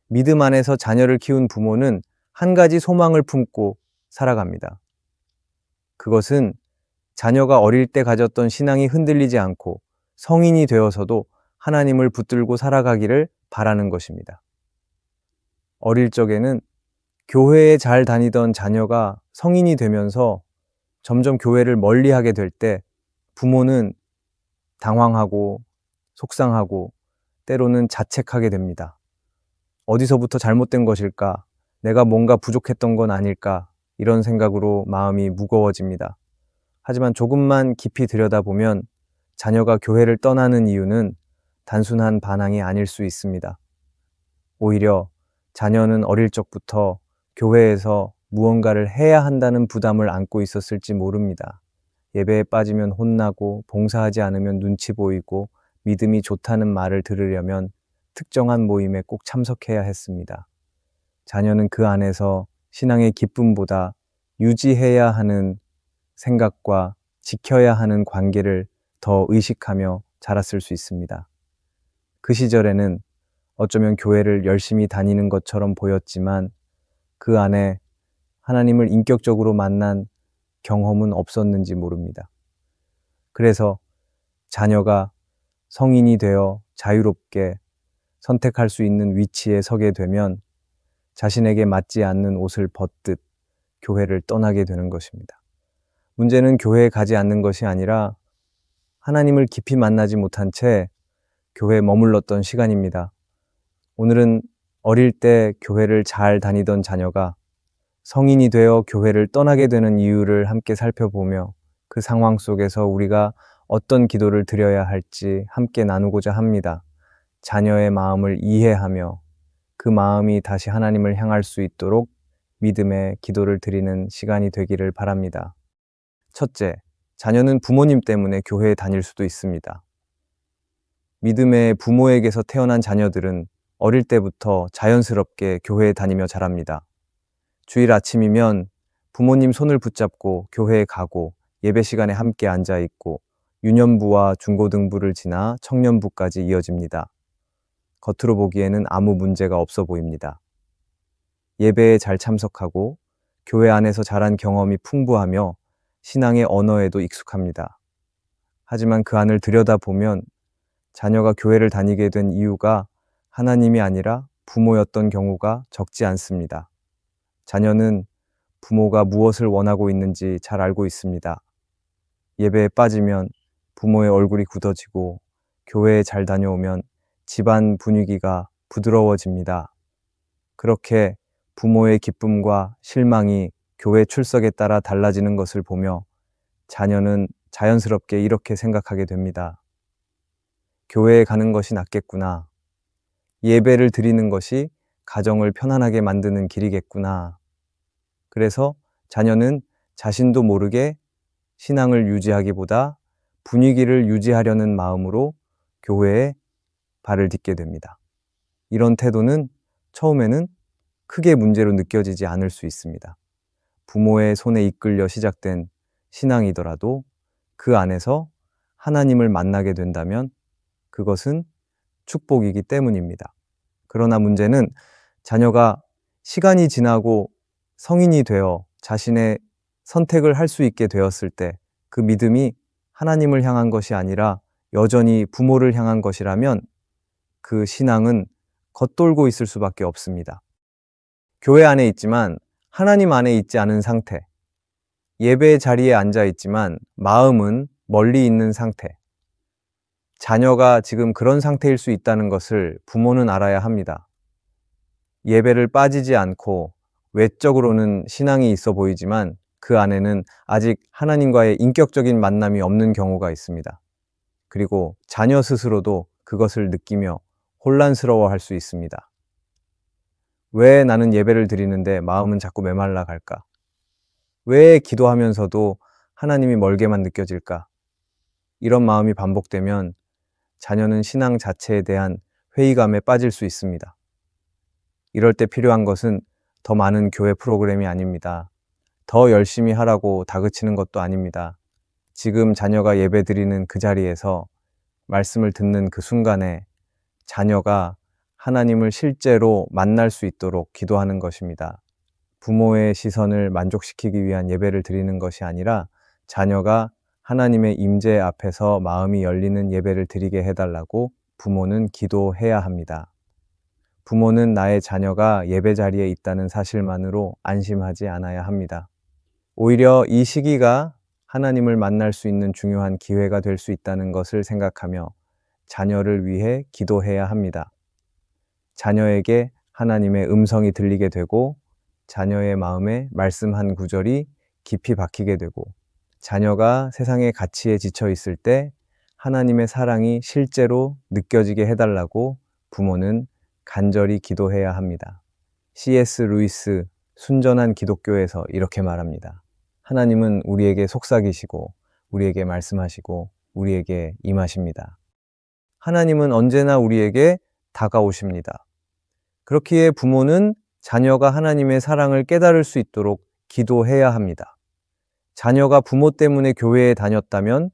믿음 안에서 자녀를 키운 부모는 한 가지 소망을 품고 살아갑니다. 그것은 자녀가 어릴 때 가졌던 신앙이 흔들리지 않고 성인이 되어서도 하나님을 붙들고 살아가기를 바라는 것입니다. 어릴 적에는 교회에 잘 다니던 자녀가 성인이 되면서 점점 교회를 멀리하게 될 때 부모는 당황하고 속상하고 때로는 자책하게 됩니다. 어디서부터 잘못된 것일까? 내가 뭔가 부족했던 건 아닐까? 이런 생각으로 마음이 무거워집니다. 하지만 조금만 깊이 들여다보면 자녀가 교회를 떠나는 이유는 단순한 반항이 아닐 수 있습니다. 오히려 자녀는 어릴 적부터 교회에서 무언가를 해야 한다는 부담을 안고 있었을지 모릅니다. 예배에 빠지면 혼나고 봉사하지 않으면 눈치 보이고 믿음이 좋다는 말을 들으려면 특정한 모임에 꼭 참석해야 했습니다. 자녀는 그 안에서 신앙의 기쁨보다 유지해야 하는 생각과 지켜야 하는 관계를 더 의식하며 자랐을 수 있습니다. 그 시절에는 어쩌면 교회를 열심히 다니는 것처럼 보였지만 그 안에 하나님을 인격적으로 만난 경험은 없었는지 모릅니다. 그래서 자녀가 성인이 되어 자유롭게 선택할 수 있는 위치에 서게 되면 자신에게 맞지 않는 옷을 벗듯 교회를 떠나게 되는 것입니다. 문제는 교회에 가지 않는 것이 아니라 하나님을 깊이 만나지 못한 채 교회에 머물렀던 시간입니다. 오늘은 어릴 때 교회를 잘 다니던 자녀가 성인이 되어 교회를 떠나게 되는 이유를 함께 살펴보며 그 상황 속에서 우리가 어떤 기도를 드려야 할지 함께 나누고자 합니다. 자녀의 마음을 이해하며 그 마음이 다시 하나님을 향할 수 있도록 믿음의 기도를 드리는 시간이 되기를 바랍니다. 첫째, 자녀는 부모님 때문에 교회에 다닐 수도 있습니다. 믿음의 부모에게서 태어난 자녀들은 어릴 때부터 자연스럽게 교회에 다니며 자랍니다. 주일 아침이면 부모님 손을 붙잡고 교회에 가고 예배 시간에 함께 앉아 있고 유년부와 중고등부를 지나 청년부까지 이어집니다. 겉으로 보기에는 아무 문제가 없어 보입니다. 예배에 잘 참석하고 교회 안에서 자란 경험이 풍부하며 신앙의 언어에도 익숙합니다. 하지만 그 안을 들여다보면 자녀가 교회를 다니게 된 이유가 하나님이 아니라 부모였던 경우가 적지 않습니다. 자녀는 부모가 무엇을 원하고 있는지 잘 알고 있습니다. 예배에 빠지면 부모의 얼굴이 굳어지고 교회에 잘 다녀오면 집안 분위기가 부드러워집니다. 그렇게 부모의 기쁨과 실망이 교회 출석에 따라 달라지는 것을 보며 자녀는 자연스럽게 이렇게 생각하게 됩니다. 교회에 가는 것이 낫겠구나. 예배를 드리는 것이 가정을 편안하게 만드는 길이겠구나. 그래서 자녀는 자신도 모르게 신앙을 유지하기보다 분위기를 유지하려는 마음으로 교회에 발을 딛게 됩니다. 이런 태도는 처음에는 크게 문제로 느껴지지 않을 수 있습니다. 부모의 손에 이끌려 시작된 신앙이더라도 그 안에서 하나님을 만나게 된다면 그것은 축복이기 때문입니다. 그러나 문제는 자녀가 시간이 지나고 성인이 되어 자신의 선택을 할 수 있게 되었을 때 그 믿음이 하나님을 향한 것이 아니라 여전히 부모를 향한 것이라면 그 신앙은 겉돌고 있을 수밖에 없습니다. 교회 안에 있지만 하나님 안에 있지 않은 상태, 예배 자리에 앉아 있지만 마음은 멀리 있는 상태, 자녀가 지금 그런 상태일 수 있다는 것을 부모는 알아야 합니다. 예배를 빠지지 않고 외적으로는 신앙이 있어 보이지만 그 안에는 아직 하나님과의 인격적인 만남이 없는 경우가 있습니다. 그리고 자녀 스스로도 그것을 느끼며 혼란스러워할 수 있습니다. 왜 나는 예배를 드리는데 마음은 자꾸 메말라 갈까? 왜 기도하면서도 하나님이 멀게만 느껴질까? 이런 마음이 반복되면 자녀는 신앙 자체에 대한 회의감에 빠질 수 있습니다. 이럴 때 필요한 것은 더 많은 교회 프로그램이 아닙니다. 더 열심히 하라고 다그치는 것도 아닙니다. 지금 자녀가 예배 드리는 그 자리에서 말씀을 듣는 그 순간에 자녀가 하나님을 실제로 만날 수 있도록 기도하는 것입니다. 부모의 시선을 만족시키기 위한 예배를 드리는 것이 아니라 자녀가 하나님의 임재 앞에서 마음이 열리는 예배를 드리게 해달라고 부모는 기도해야 합니다. 부모는 나의 자녀가 예배 자리에 있다는 사실만으로 안심하지 않아야 합니다. 오히려 이 시기가 하나님을 만날 수 있는 중요한 기회가 될 수 있다는 것을 생각하며 자녀를 위해 기도해야 합니다. 자녀에게 하나님의 음성이 들리게 되고 자녀의 마음에 말씀 한 구절이 깊이 박히게 되고 자녀가 세상의 가치에 지쳐 있을 때 하나님의 사랑이 실제로 느껴지게 해달라고 부모는 간절히 기도해야 합니다. C.S. 루이스 순전한 기독교에서 이렇게 말합니다. 하나님은 우리에게 속삭이시고 우리에게 말씀하시고 우리에게 임하십니다. 하나님은 언제나 우리에게 다가오십니다. 그렇기에 부모는 자녀가 하나님의 사랑을 깨달을 수 있도록 기도해야 합니다. 자녀가 부모 때문에 교회에 다녔다면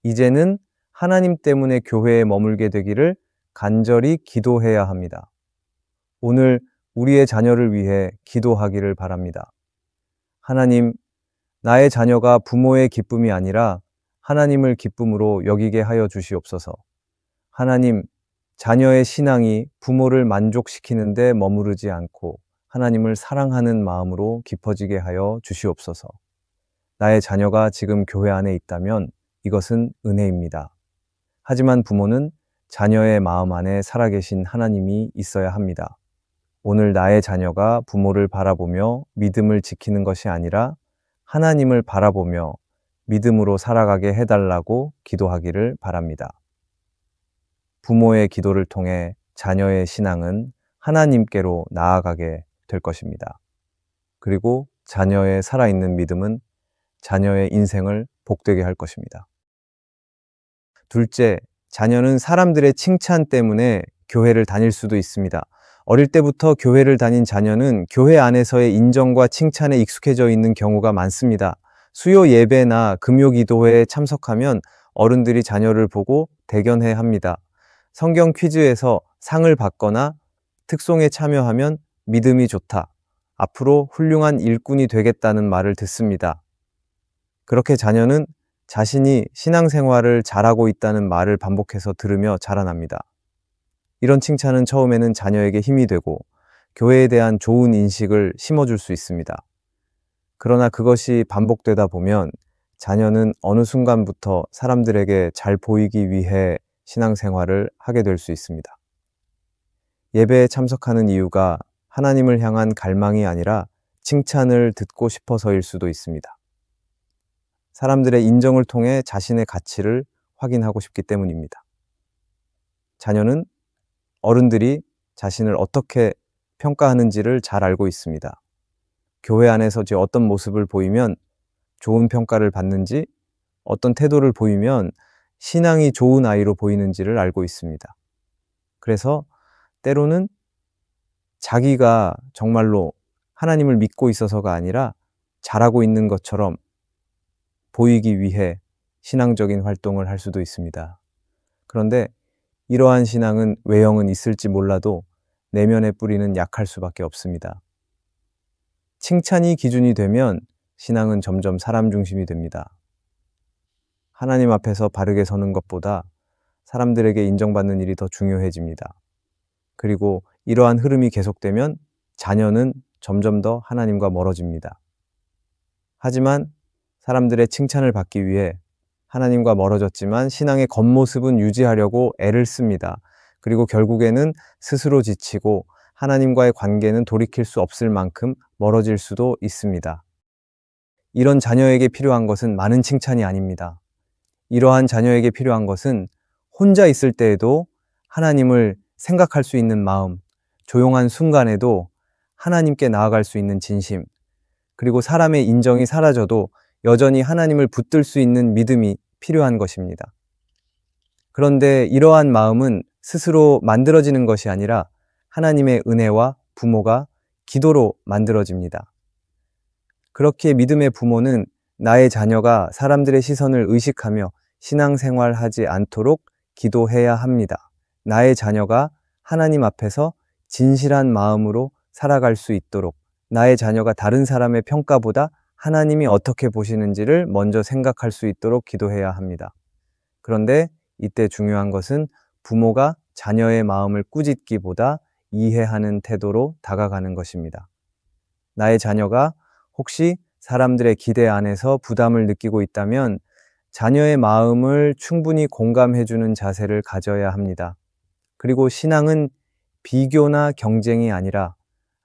이제는 하나님 때문에 교회에 머물게 되기를 간절히 기도해야 합니다. 오늘 우리의 자녀를 위해 기도하기를 바랍니다. 하나님, 나의 자녀가 부모의 기쁨이 아니라 하나님을 기쁨으로 여기게 하여 주시옵소서. 하나님, 자녀의 신앙이 부모를 만족시키는 데 머무르지 않고 하나님을 사랑하는 마음으로 깊어지게 하여 주시옵소서. 나의 자녀가 지금 교회 안에 있다면 이것은 은혜입니다. 하지만 부모는 자녀의 마음 안에 살아계신 하나님이 있어야 합니다. 오늘 나의 자녀가 부모를 바라보며 믿음을 지키는 것이 아니라 하나님을 바라보며 믿음으로 살아가게 해달라고 기도하기를 바랍니다. 부모의 기도를 통해 자녀의 신앙은 하나님께로 나아가게 될 것입니다. 그리고 자녀의 살아있는 믿음은 자녀의 인생을 복되게 할 것입니다. 둘째, 자녀는 사람들의 칭찬 때문에 교회를 다닐 수도 있습니다. 어릴 때부터 교회를 다닌 자녀는 교회 안에서의 인정과 칭찬에 익숙해져 있는 경우가 많습니다. 수요 예배나 금요 기도회에 참석하면 어른들이 자녀를 보고 대견해 합니다. 성경 퀴즈에서 상을 받거나 특송에 참여하면 믿음이 좋다. 앞으로 훌륭한 일꾼이 되겠다는 말을 듣습니다. 그렇게 자녀는 자신이 신앙생활을 잘하고 있다는 말을 반복해서 들으며 자라납니다. 이런 칭찬은 처음에는 자녀에게 힘이 되고 교회에 대한 좋은 인식을 심어줄 수 있습니다. 그러나 그것이 반복되다 보면 자녀는 어느 순간부터 사람들에게 잘 보이기 위해 신앙생활을 하게 될 수 있습니다. 예배에 참석하는 이유가 하나님을 향한 갈망이 아니라 칭찬을 듣고 싶어서일 수도 있습니다. 사람들의 인정을 통해 자신의 가치를 확인하고 싶기 때문입니다. 자녀는 어른들이 자신을 어떻게 평가하는지를 잘 알고 있습니다. 교회 안에서 제 어떤 모습을 보이면 좋은 평가를 받는지, 어떤 태도를 보이면 신앙이 좋은 아이로 보이는지를 알고 있습니다. 그래서 때로는 자기가 정말로 하나님을 믿고 있어서가 아니라 잘하고 있는 것처럼 보이기 위해 신앙적인 활동을 할 수도 있습니다. 그런데 이러한 신앙은 외형은 있을지 몰라도 내면의 뿌리는 약할 수밖에 없습니다. 칭찬이 기준이 되면 신앙은 점점 사람 중심이 됩니다. 하나님 앞에서 바르게 서는 것보다 사람들에게 인정받는 일이 더 중요해집니다. 그리고 이러한 흐름이 계속되면 자녀는 점점 더 하나님과 멀어집니다. 하지만 사람들의 칭찬을 받기 위해 하나님과 멀어졌지만 신앙의 겉모습은 유지하려고 애를 씁니다. 그리고 결국에는 스스로 지치고 하나님과의 관계는 돌이킬 수 없을 만큼 멀어질 수도 있습니다. 이런 자녀에게 필요한 것은 많은 칭찬이 아닙니다. 이러한 자녀에게 필요한 것은 혼자 있을 때에도 하나님을 생각할 수 있는 마음, 조용한 순간에도 하나님께 나아갈 수 있는 진심, 그리고 사람의 인정이 사라져도 여전히 하나님을 붙들 수 있는 믿음이 필요한 것입니다. 그런데 이러한 마음은 스스로 만들어지는 것이 아니라 하나님의 은혜와 부모가 기도로 만들어집니다. 그렇기에 믿음의 부모는 나의 자녀가 사람들의 시선을 의식하며 신앙생활하지 않도록 기도해야 합니다. 나의 자녀가 하나님 앞에서 진실한 마음으로 살아갈 수 있도록 나의 자녀가 다른 사람의 평가보다 하나님이 어떻게 보시는지를 먼저 생각할 수 있도록 기도해야 합니다. 그런데 이때 중요한 것은 부모가 자녀의 마음을 꾸짖기보다 이해하는 태도로 다가가는 것입니다. 나의 자녀가 혹시 사람들의 기대 안에서 부담을 느끼고 있다면 자녀의 마음을 충분히 공감해주는 자세를 가져야 합니다. 그리고 신앙은 비교나 경쟁이 아니라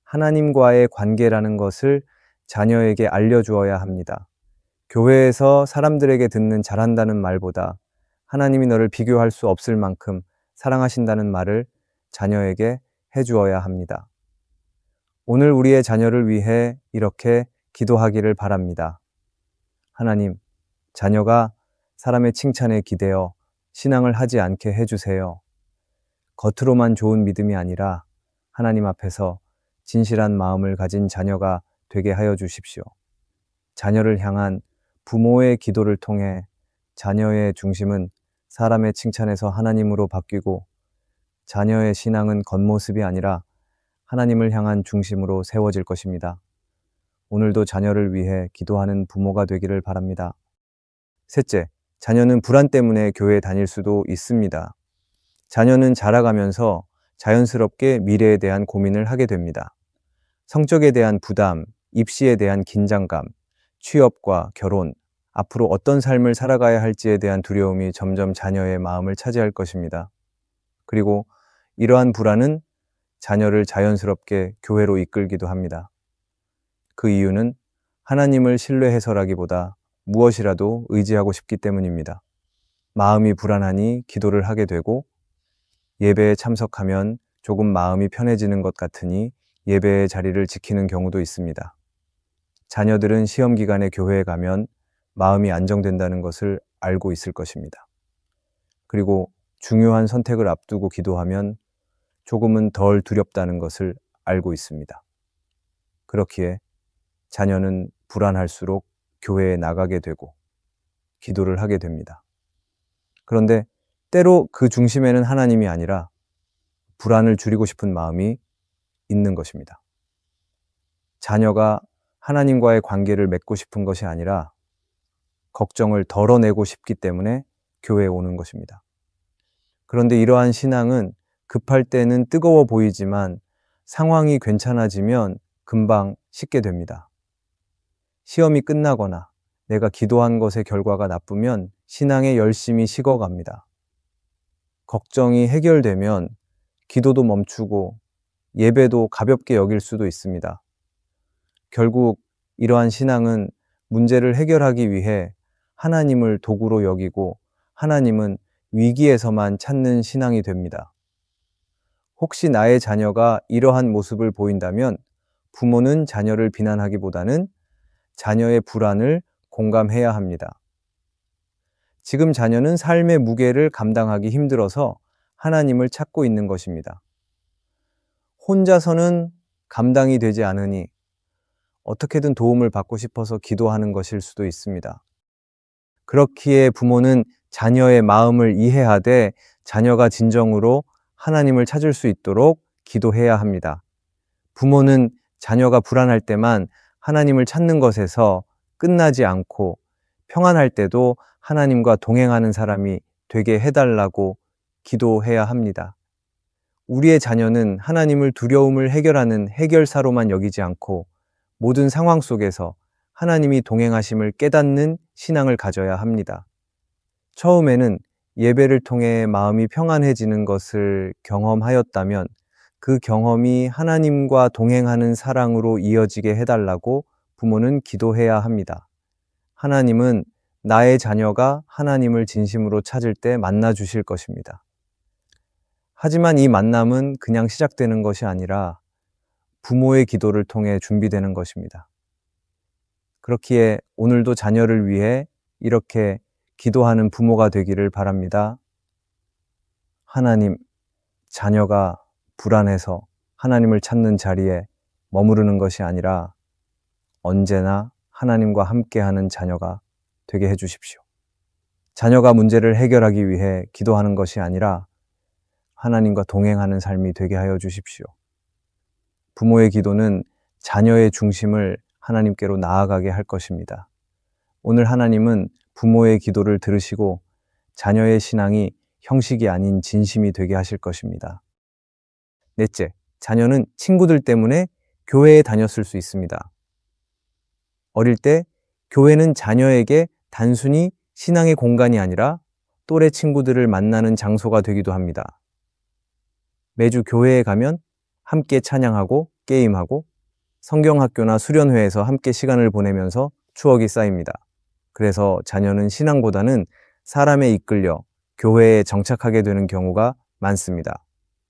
하나님과의 관계라는 것을 자녀에게 알려주어야 합니다. 교회에서 사람들에게 듣는 잘한다는 말보다 하나님이 너를 비교할 수 없을 만큼 사랑하신다는 말을 자녀에게 해주어야 합니다. 오늘 우리의 자녀를 위해 이렇게 기도하기를 바랍니다. 하나님, 자녀가 사람의 칭찬에 기대어 신앙을 하지 않게 해주세요. 겉으로만 좋은 믿음이 아니라 하나님 앞에서 진실한 마음을 가진 자녀가 되게 하여 주십시오. 자녀를 향한 부모의 기도를 통해 자녀의 중심은 사람의 칭찬에서 하나님으로 바뀌고 자녀의 신앙은 겉모습이 아니라 하나님을 향한 중심으로 세워질 것입니다. 오늘도 자녀를 위해 기도하는 부모가 되기를 바랍니다. 셋째, 자녀는 불안 때문에 교회에 다닐 수도 있습니다. 자녀는 자라가면서 자연스럽게 미래에 대한 고민을 하게 됩니다. 성적에 대한 부담, 입시에 대한 긴장감, 취업과 결혼, 앞으로 어떤 삶을 살아가야 할지에 대한 두려움이 점점 자녀의 마음을 차지할 것입니다. 그리고 이러한 불안은 자녀를 자연스럽게 교회로 이끌기도 합니다. 그 이유는 하나님을 신뢰해서라기보다 무엇이라도 의지하고 싶기 때문입니다. 마음이 불안하니 기도를 하게 되고 예배에 참석하면 조금 마음이 편해지는 것 같으니 예배의 자리를 지키는 경우도 있습니다. 자녀들은 시험 기간에 교회에 가면 마음이 안정된다는 것을 알고 있을 것입니다. 그리고 중요한 선택을 앞두고 기도하면 조금은 덜 두렵다는 것을 알고 있습니다. 그렇기에 자녀는 불안할수록 교회에 나가게 되고 기도를 하게 됩니다. 그런데 때로 그 중심에는 하나님이 아니라 불안을 줄이고 싶은 마음이 있는 것입니다. 자녀가 하나님과의 관계를 맺고 싶은 것이 아니라 걱정을 덜어내고 싶기 때문에 교회에 오는 것입니다. 그런데 이러한 신앙은 급할 때는 뜨거워 보이지만 상황이 괜찮아지면 금방 식게 됩니다. 시험이 끝나거나 내가 기도한 것의 결과가 나쁘면 신앙의 열심이 식어갑니다. 걱정이 해결되면 기도도 멈추고 예배도 가볍게 여길 수도 있습니다. 결국 이러한 신앙은 문제를 해결하기 위해 하나님을 도구로 여기고 하나님은 위기에서만 찾는 신앙이 됩니다. 혹시 나의 자녀가 이러한 모습을 보인다면 부모는 자녀를 비난하기보다는 자녀의 불안을 공감해야 합니다. 지금 자녀는 삶의 무게를 감당하기 힘들어서 하나님을 찾고 있는 것입니다. 혼자서는 감당이 되지 않으니 어떻게든 도움을 받고 싶어서 기도하는 것일 수도 있습니다. 그렇기에 부모는 자녀의 마음을 이해하되 자녀가 진정으로 하나님을 찾을 수 있도록 기도해야 합니다. 부모는 자녀가 불안할 때만 하나님을 찾는 것에서 끝나지 않고 평안할 때도 하나님과 동행하는 사람이 되게 해달라고 기도해야 합니다. 우리의 자녀는 하나님을 두려움을 해결하는 해결사로만 여기지 않고 모든 상황 속에서 하나님이 동행하심을 깨닫는 신앙을 가져야 합니다. 처음에는 예배를 통해 마음이 평안해지는 것을 경험하였다면 그 경험이 하나님과 동행하는 사랑으로 이어지게 해달라고 부모는 기도해야 합니다. 하나님은 나의 자녀가 하나님을 진심으로 찾을 때 만나 주실 것입니다. 하지만 이 만남은 그냥 시작되는 것이 아니라 부모의 기도를 통해 준비되는 것입니다. 그렇기에 오늘도 자녀를 위해 이렇게 기도하는 부모가 되기를 바랍니다. 하나님, 자녀가 불안해서 하나님을 찾는 자리에 머무르는 것이 아니라 언제나 하나님과 함께하는 자녀가 되게 해주십시오. 자녀가 문제를 해결하기 위해 기도하는 것이 아니라 하나님과 동행하는 삶이 되게 하여 주십시오. 부모의 기도는 자녀의 중심을 하나님께로 나아가게 할 것입니다. 오늘 하나님은 부모의 기도를 들으시고 자녀의 신앙이 형식이 아닌 진심이 되게 하실 것입니다. 넷째, 자녀는 친구들 때문에 교회에 다녔을 수 있습니다. 어릴 때 교회는 자녀에게 단순히 신앙의 공간이 아니라 또래 친구들을 만나는 장소가 되기도 합니다. 매주 교회에 가면 함께 찬양하고 게임하고 성경학교나 수련회에서 함께 시간을 보내면서 추억이 쌓입니다. 그래서 자녀는 신앙보다는 사람에 이끌려 교회에 정착하게 되는 경우가 많습니다.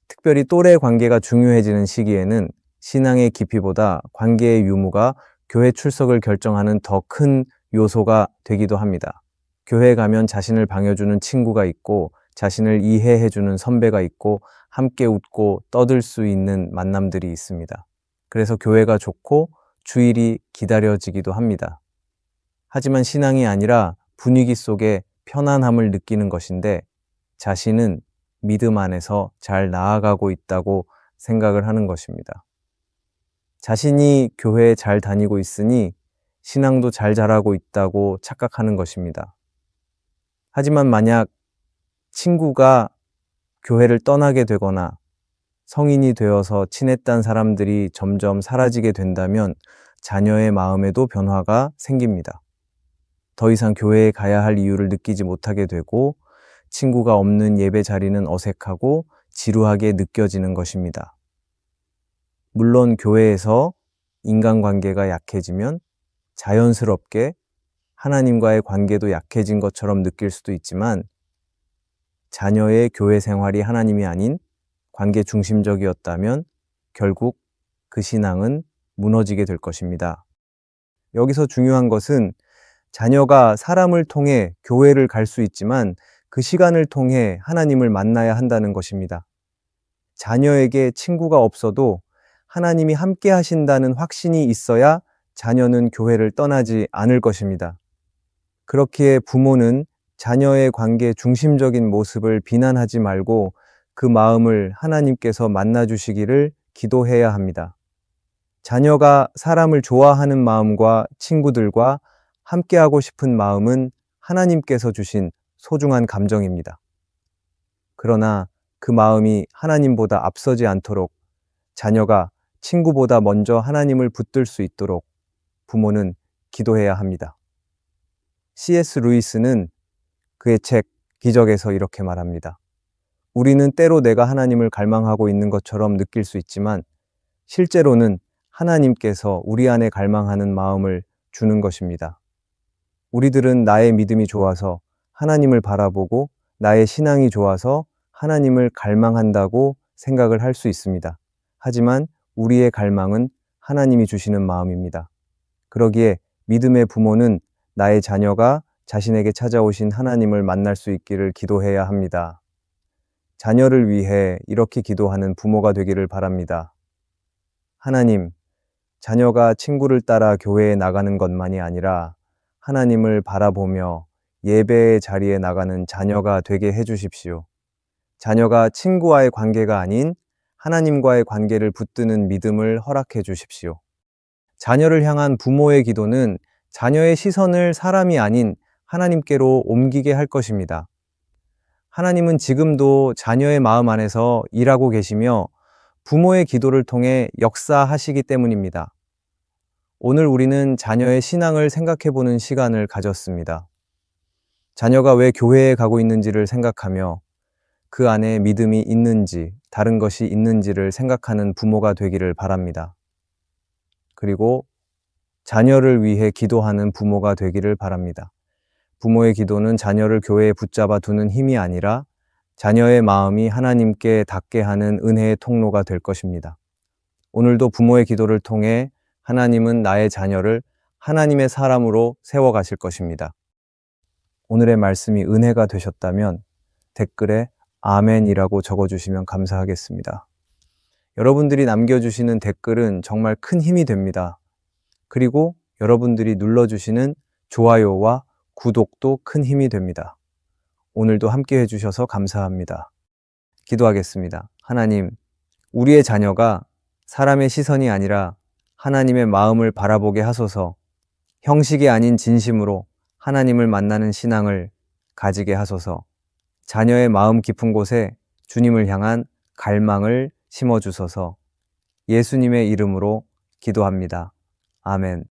특별히 또래 관계가 중요해지는 시기에는 신앙의 깊이보다 관계의 유무가 교회 출석을 결정하는 더 큰 요소가 되기도 합니다. 교회에 가면 자신을 반겨주는 친구가 있고 자신을 이해해주는 선배가 있고 함께 웃고 떠들 수 있는 만남들이 있습니다. 그래서 교회가 좋고 주일이 기다려지기도 합니다. 하지만 신앙이 아니라 분위기 속에 편안함을 느끼는 것인데 자신은 믿음 안에서 잘 나아가고 있다고 생각을 하는 것입니다. 자신이 교회에 잘 다니고 있으니 신앙도 잘 자라고 있다고 착각하는 것입니다. 하지만 만약 친구가 교회를 떠나게 되거나 성인이 되어서 친했던 사람들이 점점 사라지게 된다면 자녀의 마음에도 변화가 생깁니다. 더 이상 교회에 가야 할 이유를 느끼지 못하게 되고 친구가 없는 예배 자리는 어색하고 지루하게 느껴지는 것입니다. 물론 교회에서 인간관계가 약해지면 자연스럽게 하나님과의 관계도 약해진 것처럼 느낄 수도 있지만 자녀의 교회 생활이 하나님이 아닌 관계 중심적이었다면 결국 그 신앙은 무너지게 될 것입니다. 여기서 중요한 것은 자녀가 사람을 통해 교회를 갈 수 있지만 그 시간을 통해 하나님을 만나야 한다는 것입니다. 자녀에게 친구가 없어도 하나님이 함께 하신다는 확신이 있어야 자녀는 교회를 떠나지 않을 것입니다. 그렇기에 부모는 자녀의 관계 중심적인 모습을 비난하지 말고 그 마음을 하나님께서 만나주시기를 기도해야 합니다. 자녀가 사람을 좋아하는 마음과 친구들과 함께하고 싶은 마음은 하나님께서 주신 소중한 감정입니다. 그러나 그 마음이 하나님보다 앞서지 않도록 자녀가 친구보다 먼저 하나님을 붙들 수 있도록 부모는 기도해야 합니다. C.S. 루이스는 그의 책 기적에서 이렇게 말합니다. 우리는 때로 내가 하나님을 갈망하고 있는 것처럼 느낄 수 있지만 실제로는 하나님께서 우리 안에 갈망하는 마음을 주는 것입니다. 우리들은 나의 믿음이 좋아서 하나님을 바라보고 나의 신앙이 좋아서 하나님을 갈망한다고 생각을 할 수 있습니다. 하지만 우리의 갈망은 하나님이 주시는 마음입니다. 그러기에 믿음의 부모는 나의 자녀가 자신에게 찾아오신 하나님을 만날 수 있기를 기도해야 합니다. 자녀를 위해 이렇게 기도하는 부모가 되기를 바랍니다. 하나님, 자녀가 친구를 따라 교회에 나가는 것만이 아니라 하나님을 바라보며 예배의 자리에 나가는 자녀가 되게 해주십시오. 자녀가 친구와의 관계가 아닌 하나님과의 관계를 붙드는 믿음을 허락해 주십시오. 자녀를 향한 부모의 기도는 자녀의 시선을 사람이 아닌 하나님께로 옮기게 할 것입니다. 하나님은 지금도 자녀의 마음 안에서 일하고 계시며 부모의 기도를 통해 역사하시기 때문입니다. 오늘 우리는 자녀의 신앙을 생각해 보는 시간을 가졌습니다. 자녀가 왜 교회에 가고 있는지를 생각하며 그 안에 믿음이 있는지 다른 것이 있는지를 생각하는 부모가 되기를 바랍니다. 그리고 자녀를 위해 기도하는 부모가 되기를 바랍니다. 부모의 기도는 자녀를 교회에 붙잡아 두는 힘이 아니라 자녀의 마음이 하나님께 닿게 하는 은혜의 통로가 될 것입니다. 오늘도 부모의 기도를 통해 하나님은 나의 자녀를 하나님의 사람으로 세워가실 것입니다. 오늘의 말씀이 은혜가 되셨다면 댓글에 아멘이라고 적어주시면 감사하겠습니다. 여러분들이 남겨주시는 댓글은 정말 큰 힘이 됩니다. 그리고 여러분들이 눌러주시는 좋아요와 구독도 큰 힘이 됩니다. 오늘도 함께 해주셔서 감사합니다. 기도하겠습니다. 하나님, 우리의 자녀가 사람의 시선이 아니라 하나님의 마음을 바라보게 하소서. 형식이 아닌 진심으로 하나님을 만나는 신앙을 가지게 하소서. 자녀의 마음 깊은 곳에 주님을 향한 갈망을 심어주소서. 예수님의 이름으로 기도합니다. 아멘.